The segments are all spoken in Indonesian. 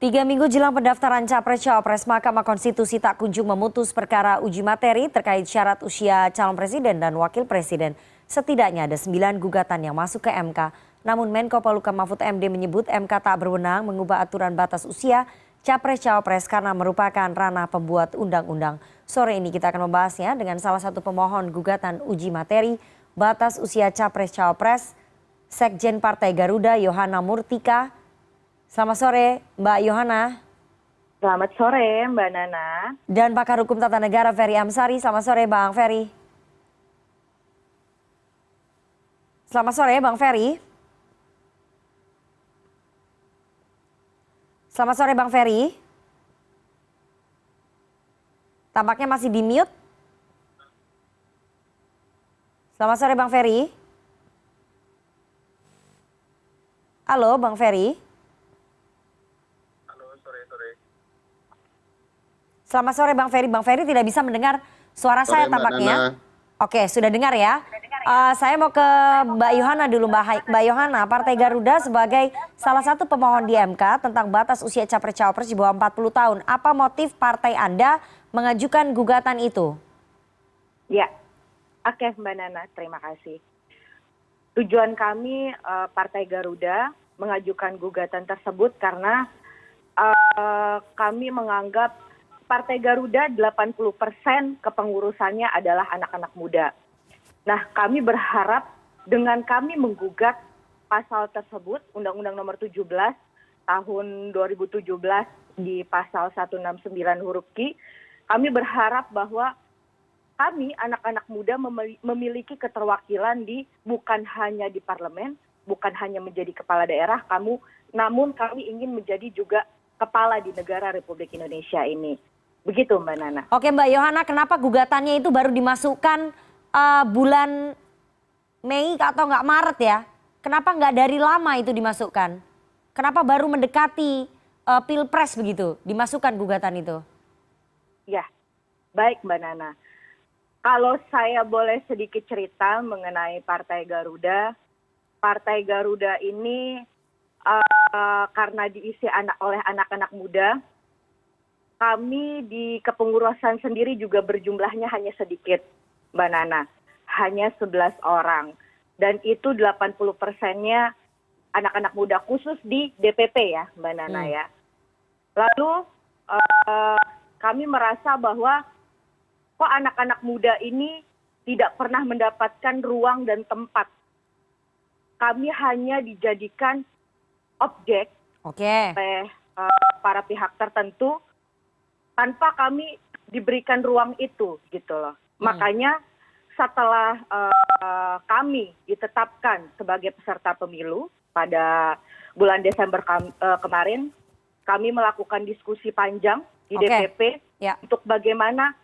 3 minggu jelang pendaftaran Capres-Cawapres, Mahkamah Konstitusi tak kunjung memutus perkara uji materi terkait syarat usia calon presiden dan wakil presiden. Setidaknya ada 9 gugatan yang masuk ke MK. Namun Menko Polhukam Mahfud MD menyebut MK tak berwenang mengubah aturan batas usia Capres-Cawapres karena merupakan ranah pembuat undang-undang. Sore ini kita akan membahasnya dengan salah satu pemohon gugatan uji materi batas usia Capres-Cawapres, Sekjen Partai Garuda Yohana Murtika. Selamat sore Mbak Yohana. Selamat sore Mbak Nana. Dan pakar hukum tata negara Ferry Amsari. Selamat sore Bang Ferry. Selamat sore Bang Ferry. Selamat sore Bang Ferry. Tampaknya masih di mute. Selamat sore Bang Ferry. Halo Bang Ferry. Selamat sore Bang Ferry. Bang Ferry tidak bisa mendengar suara saya tampaknya. Oke, sudah dengar ya. Saya mau ke Mbak Yohana dulu. Mbak Yohana, Partai Garuda sebagai salah satu pemohon di MK tentang batas usia Capres-Cawapres di bawah 40 tahun. Apa motif partai Anda mengajukan gugatan itu? Ya, oke Mbak Nana, terima kasih. Tujuan kami Partai Garuda mengajukan gugatan tersebut karena kami menganggap Partai Garuda 80% kepengurusannya adalah anak-anak muda. Nah, kami berharap dengan kami menggugat pasal tersebut, Undang-Undang Nomor 17 tahun 2017 di pasal 169 huruf Q, kami berharap bahwa kami anak-anak muda memiliki keterwakilan bukan hanya di parlemen, bukan hanya menjadi kepala daerah, namun kami ingin menjadi juga kepala di negara Republik Indonesia ini. Begitu Mbak Nana. Oke Mbak Yohana, kenapa gugatannya itu baru dimasukkan bulan Mei atau nggak Maret ya? Kenapa nggak dari lama itu dimasukkan? Kenapa baru mendekati Pilpres begitu dimasukkan gugatan itu? Ya, baik Mbak Nana. Kalau saya boleh sedikit cerita mengenai Partai Garuda ini karena diisi oleh anak-anak muda, kami di kepengurusan sendiri juga berjumlahnya hanya sedikit, Mbak Nana. Hanya 11 orang. Dan itu 80%-nya anak-anak muda khusus di DPP ya, Mbak Nana ya. Lalu kami merasa bahwa kok anak-anak muda ini tidak pernah mendapatkan ruang dan tempat. Kami hanya dijadikan objek oleh para pihak tertentu tanpa kami diberikan ruang itu gitu loh. Makanya setelah kami ditetapkan sebagai peserta pemilu pada bulan Desember kemarin, kami melakukan diskusi panjang di DPP untuk bagaimana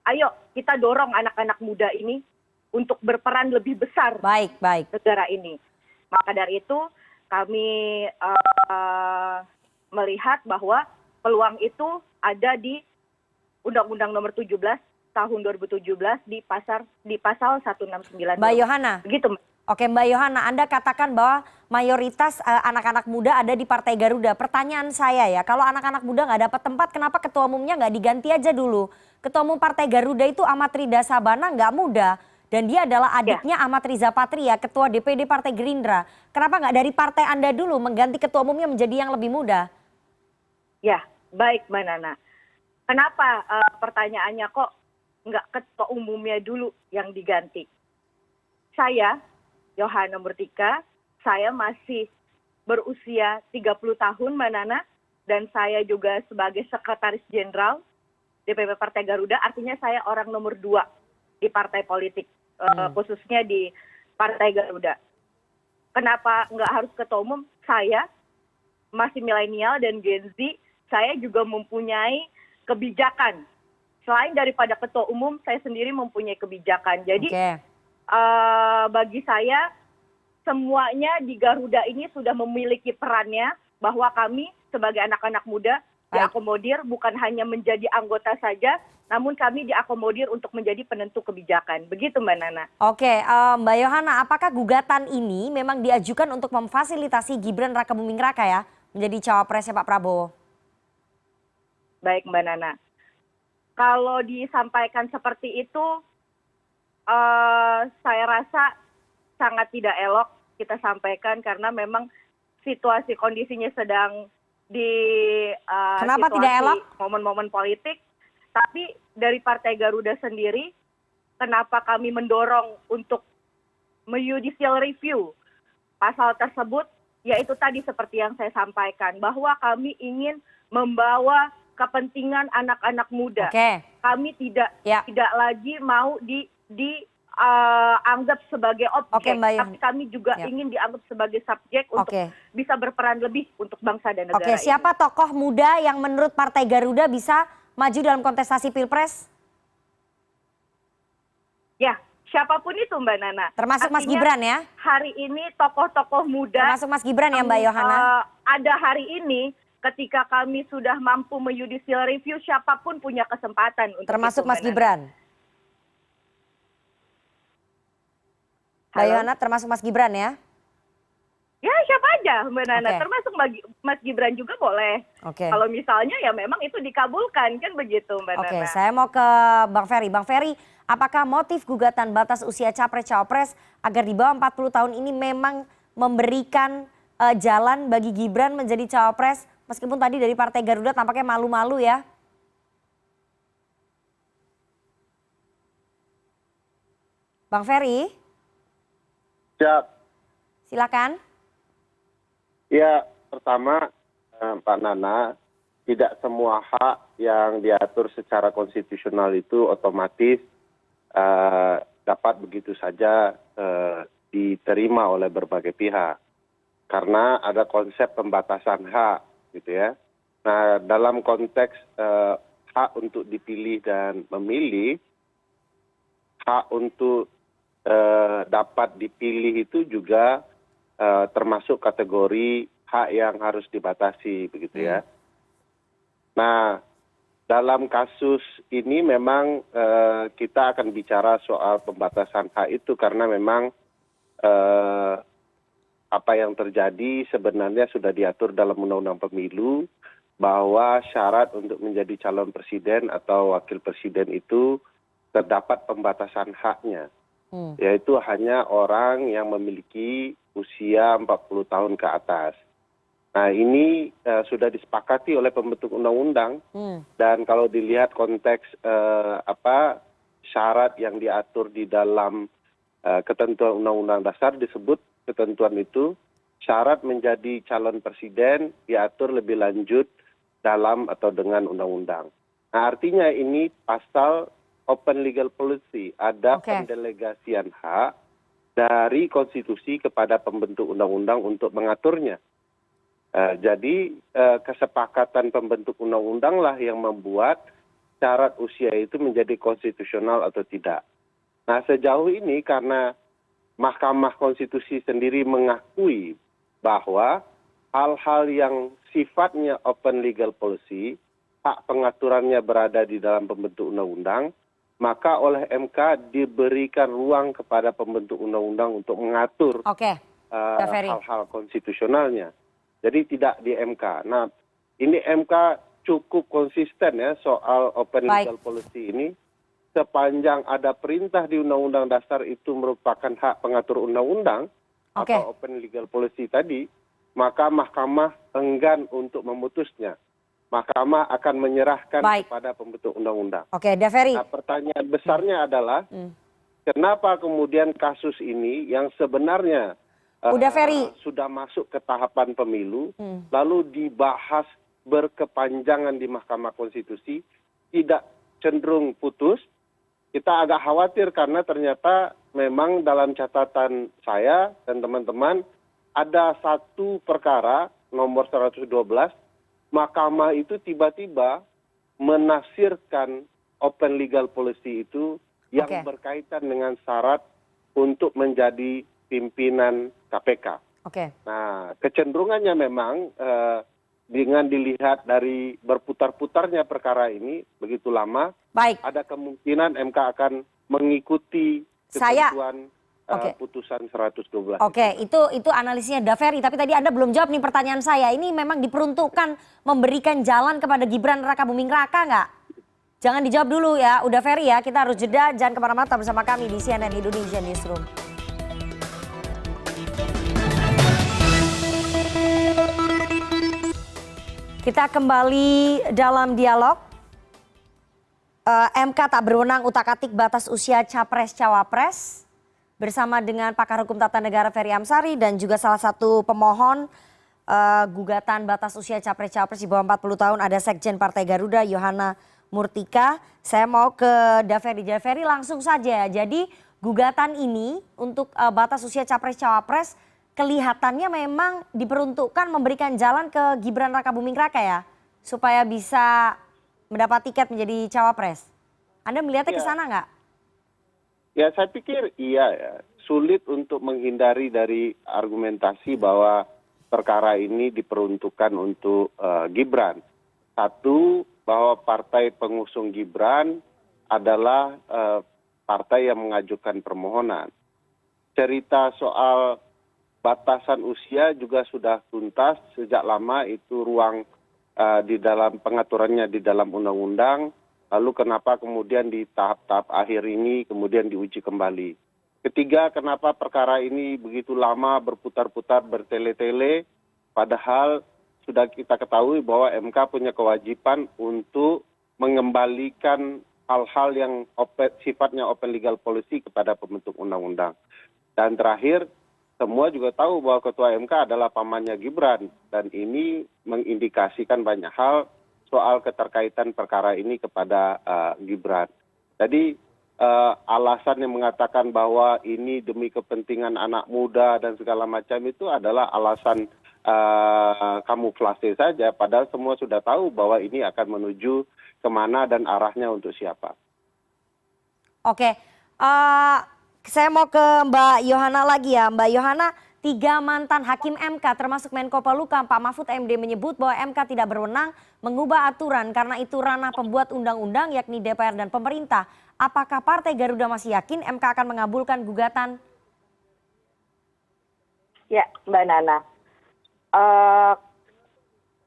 ayo kita dorong anak-anak muda ini untuk berperan lebih besar negara ini. Maka dari itu kami melihat bahwa peluang itu ada di Undang-Undang Nomor 17 tahun 2017 di pasal 169. Mbak Yohana. Begitu. Oke Mbak Yohana, Anda katakan bahwa mayoritas anak-anak muda ada di Partai Garuda. Pertanyaan saya ya, kalau anak-anak muda nggak dapat tempat, kenapa ketua umumnya nggak diganti aja dulu? Ketua umum Partai Garuda itu Ahmad Rida Sabana nggak muda. Dan dia adalah adiknya Ahmad Riza Patria, ketua DPD Partai Gerindra. Kenapa nggak dari partai Anda dulu mengganti ketua umumnya menjadi yang lebih muda? Ya, baik Mbak Nana. Kenapa pertanyaannya kok nggak ketua umumnya dulu yang diganti? Saya, Yohana Murtika, saya masih berusia 30 tahun Mbak Nana. Dan saya juga sebagai sekretaris jenderal DPP Partai Garuda, artinya saya orang nomor 2 di partai politik, khususnya di Partai Garuda. Kenapa nggak harus ketua umum? Saya masih milenial dan Gen Z, saya juga mempunyai kebijakan. Selain daripada ketua umum, saya sendiri mempunyai kebijakan. Jadi bagi saya, semuanya di Garuda ini sudah memiliki perannya bahwa kami sebagai anak-anak muda diakomodir bukan hanya menjadi anggota saja, namun kami diakomodir untuk menjadi penentu kebijakan. Begitu Mbak Nana. Oke, Mbak Yohana, apakah gugatan ini memang diajukan untuk memfasilitasi Gibran Rakabuming Raka ya menjadi cawapresnya Pak Prabowo? Baik Mbak Nana. Kalau disampaikan seperti itu, saya rasa sangat tidak elok kita sampaikan karena memang situasi kondisinya sedang di Kenapa tidak elok? momen-momen politik. Tapi dari Partai Garuda sendiri, kenapa kami mendorong untuk judicial review pasal tersebut, yaitu tadi seperti yang saya sampaikan, bahwa kami ingin membawa kepentingan anak-anak muda. Oke. Kami tidak lagi mau dianggap sebagai objek, tapi kami juga ingin dianggap sebagai subjek untuk bisa berperan lebih untuk bangsa dan negara. Oke, siapa tokoh muda yang menurut Partai Garuda bisa maju dalam kontestasi Pilpres? Ya, siapapun itu Mbak Nana. Termasuk Mas Gibran ya? Hari ini tokoh-tokoh muda. Termasuk Mas Gibran ya Mbak Yohana? Ada hari ini ketika kami sudah mampu judicial review, siapapun punya kesempatan untuk termasuk itu, Mas Gibran? Mbak Yohana termasuk Mas Gibran ya? Ya siapa aja Mbak Nana, termasuk Mas Gibran juga boleh. Kalau misalnya ya memang itu dikabulkan kan begitu Mbak Nana. Oke, saya mau ke Bang Ferry. Bang Ferry, apakah motif gugatan batas usia capres-cawapres agar di bawah 40 tahun ini memang memberikan jalan bagi Gibran menjadi cawapres? Meskipun tadi dari Partai Garuda tampaknya malu-malu ya. Bang Ferry? Siap. Silakan. Ya, pertama Pak Nana, tidak semua hak yang diatur secara konstitusional itu otomatis dapat begitu saja diterima oleh berbagai pihak. Karena ada konsep pembatasan hak, gitu ya. Nah, dalam konteks hak untuk dipilih dan memilih, hak untuk dapat dipilih itu juga termasuk kategori hak yang harus dibatasi, begitu ya. Nah, dalam kasus ini memang kita akan bicara soal pembatasan hak itu karena memang apa yang terjadi sebenarnya sudah diatur dalam Undang-Undang Pemilu bahwa syarat untuk menjadi calon presiden atau wakil presiden itu terdapat pembatasan haknya. Yaitu hanya orang yang memiliki usia 40 tahun ke atas. Nah ini sudah disepakati oleh pembentuk undang-undang dan kalau dilihat konteks syarat yang diatur di dalam ketentuan undang-undang dasar disebut ketentuan itu syarat menjadi calon presiden diatur lebih lanjut dalam atau dengan undang-undang. Nah artinya ini pasal open legal policy, ada pendelegasian hak dari konstitusi kepada pembentuk undang-undang untuk mengaturnya. Jadi kesepakatan pembentuk undang-undang lah yang membuat syarat usia itu menjadi konstitusional atau tidak. Nah sejauh ini karena Mahkamah Konstitusi sendiri mengakui bahwa hal-hal yang sifatnya open legal policy, hak pengaturannya berada di dalam pembentuk undang-undang, maka oleh MK diberikan ruang kepada pembentuk undang-undang untuk mengatur hal-hal konstitusionalnya. Jadi tidak di MK. Nah ini MK cukup konsisten ya soal open legal policy ini. Sepanjang ada perintah di Undang-Undang Dasar itu merupakan hak pengatur undang-undang atau open legal policy tadi, maka Mahkamah enggan untuk memutusnya. Mahkamah akan menyerahkan kepada pembentuk undang-undang. Nah, pertanyaan besarnya adalah kenapa kemudian kasus ini yang sebenarnya sudah masuk ke tahapan pemilu, lalu dibahas berkepanjangan di Mahkamah Konstitusi, tidak cenderung putus. Kita agak khawatir karena ternyata memang dalam catatan saya dan teman-teman ada satu perkara nomor 112, Mahkamah itu tiba-tiba menafsirkan open legal policy itu yang berkaitan dengan syarat untuk menjadi pimpinan KPK. Nah, kecenderungannya memang dengan dilihat dari berputar-putarnya perkara ini begitu lama, Baik, ada kemungkinan MK akan mengikuti saya ketentuan oke. putusan 112. Oke, itu analisisnya Daveri. Tapi tadi Anda belum jawab nih pertanyaan saya. Ini memang diperuntukkan memberikan jalan kepada Gibran Raka Buming Raka nggak? Jangan dijawab dulu ya, udah Ferry ya. Kita harus jeda, jangan kemana-mana bersama kami di CNN Indonesia Newsroom. Kita kembali dalam dialog. MK tak berwenang utak-atik batas usia capres-cawapres. Bersama dengan pakar hukum tata negara Ferry Amsari dan juga salah satu pemohon gugatan batas usia capres-cawapres di bawah 40 tahun ada Sekjen Partai Garuda Yohana Murtika. Saya mau ke Daveri langsung saja. Jadi gugatan ini untuk batas usia capres-cawapres kelihatannya memang diperuntukkan memberikan jalan ke Gibran Raka Buming Raka ya, supaya bisa mendapat tiket menjadi cawapres. Anda melihatnya ke sana nggak? Ya, saya pikir iya ya. Sulit untuk menghindari dari argumentasi bahwa perkara ini diperuntukkan untuk Gibran. Satu, bahwa partai pengusung Gibran adalah partai yang mengajukan permohonan. Cerita soal batasan usia juga sudah tuntas sejak lama, itu ruang di dalam pengaturannya di dalam undang-undang. Lalu kenapa kemudian di tahap-tahap akhir ini kemudian diuji kembali. Ketiga, kenapa perkara ini begitu lama berputar-putar bertele-tele, padahal sudah kita ketahui bahwa MK punya kewajiban untuk mengembalikan hal-hal yang sifatnya open legal policy kepada pembentuk undang-undang. Dan terakhir, semua juga tahu bahwa Ketua MK adalah pamannya Gibran, dan ini mengindikasikan banyak hal soal keterkaitan perkara ini kepada Gibran. Jadi alasan yang mengatakan bahwa ini demi kepentingan anak muda dan segala macam itu adalah alasan kamuflase saja, padahal semua sudah tahu bahwa ini akan menuju kemana dan arahnya untuk siapa. Oke, saya mau ke Mbak Yohana lagi ya. Mbak Yohana, 3 mantan hakim MK termasuk Menko Polhukam Pak Mahfud MD menyebut bahwa MK tidak berwenang mengubah aturan karena itu ranah pembuat undang-undang yakni DPR dan pemerintah. Apakah Partai Garuda masih yakin MK akan mengabulkan gugatan? Ya, Mbak Nana.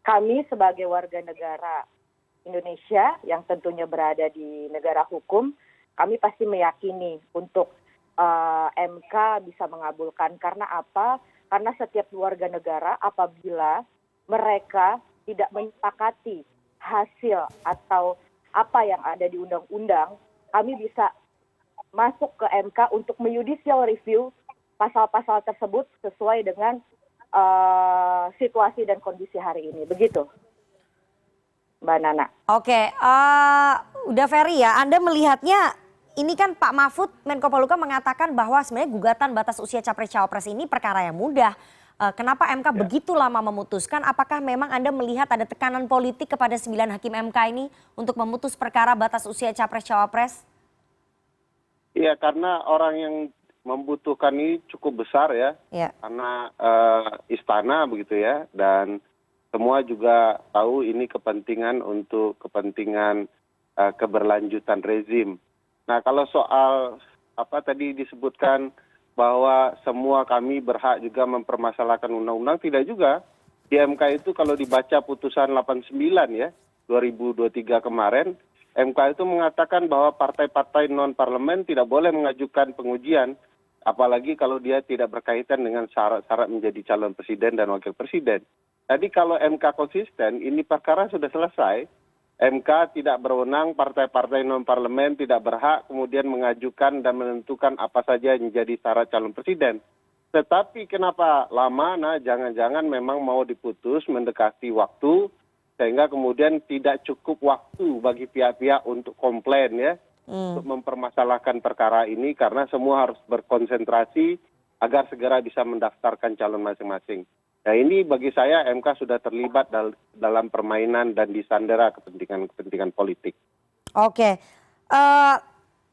Kami sebagai warga negara Indonesia yang tentunya berada di negara hukum, kami pasti meyakini untuk MK bisa mengabulkan. Karena apa? Karena setiap warga negara apabila mereka tidak menyepakati hasil atau apa yang ada di undang-undang, kami bisa masuk ke MK untuk judicial review pasal-pasal tersebut sesuai dengan situasi dan kondisi hari ini. Begitu, Mbak Nana. Oke, udah Ferry ya, Anda melihatnya ini kan Pak Mahfud Menko Polhukam mengatakan bahwa sebenarnya gugatan batas usia capres-cawapres ini perkara yang mudah. Kenapa MK begitu lama memutuskan? Apakah memang Anda melihat ada tekanan politik kepada 9 hakim MK ini untuk memutus perkara batas usia capres-cawapres? Iya, karena orang yang membutuhkan ini cukup besar ya. Karena istana begitu ya, dan semua juga tahu ini kepentingan untuk kepentingan keberlanjutan rezim. Nah, kalau soal apa tadi disebutkan bahwa semua kami berhak juga mempermasalahkan undang-undang, tidak juga. Di MK itu kalau dibaca putusan 89 ya, 2023 kemarin, MK itu mengatakan bahwa partai-partai non-parlemen tidak boleh mengajukan pengujian, apalagi kalau dia tidak berkaitan dengan syarat-syarat menjadi calon presiden dan wakil presiden. Jadi kalau MK konsisten, ini perkara sudah selesai. MK tidak berwenang, partai-partai non-parlemen tidak berhak kemudian mengajukan dan menentukan apa saja yang menjadi syarat calon presiden. Tetapi kenapa lama? Nah, jangan-jangan memang mau diputus mendekati waktu, sehingga kemudian tidak cukup waktu bagi pihak-pihak untuk komplain ya, untuk mempermasalahkan perkara ini, karena semua harus berkonsentrasi agar segera bisa mendaftarkan calon masing-masing. Nah, ini bagi saya MK sudah terlibat dalam permainan dan disandera kepentingan politik. Oke,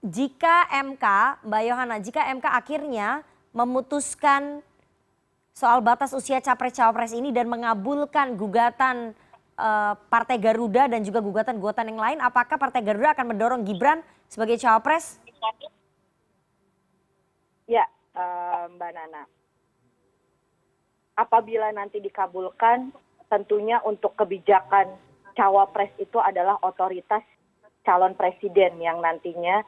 jika MK, Mbak Yohana, jika MK akhirnya memutuskan soal batas usia capres-cawapres ini dan mengabulkan gugatan Partai Garuda dan juga gugatan-gugatan yang lain, apakah Partai Garuda akan mendorong Gibran sebagai cawapres? Ya, Mbak Nana. Apabila nanti dikabulkan, tentunya untuk kebijakan cawapres itu adalah otoritas calon presiden yang nantinya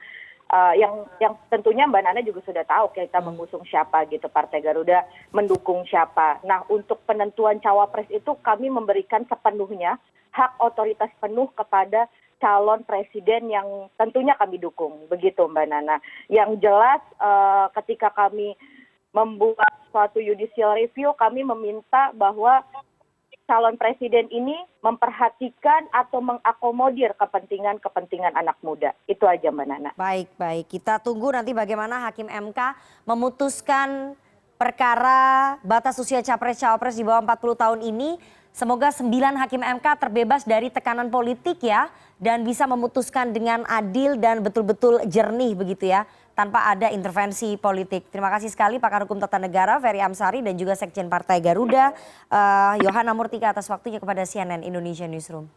yang tentunya Mbak Nana juga sudah tahu kita mengusung siapa gitu, Partai Garuda mendukung siapa. Nah, untuk penentuan cawapres itu kami memberikan sepenuhnya hak otoritas penuh kepada calon presiden yang tentunya kami dukung, begitu Mbak Nana. Yang jelas ketika kami membuat suatu judicial review, kami meminta bahwa calon presiden ini memperhatikan atau mengakomodir kepentingan anak muda. Itu aja Mbak Nana. Baik, baik. Kita tunggu nanti bagaimana Hakim MK memutuskan perkara batas usia capres-cawapres di bawah 40 tahun ini. Semoga 9 Hakim MK terbebas dari tekanan politik ya, dan bisa memutuskan dengan adil dan betul-betul jernih begitu ya, tanpa ada intervensi politik. Terima kasih sekali pakar hukum tata negara Ferry Amsari dan juga Sekjen Partai Garuda Yohana Murtika atas waktunya kepada CNN Indonesia Newsroom.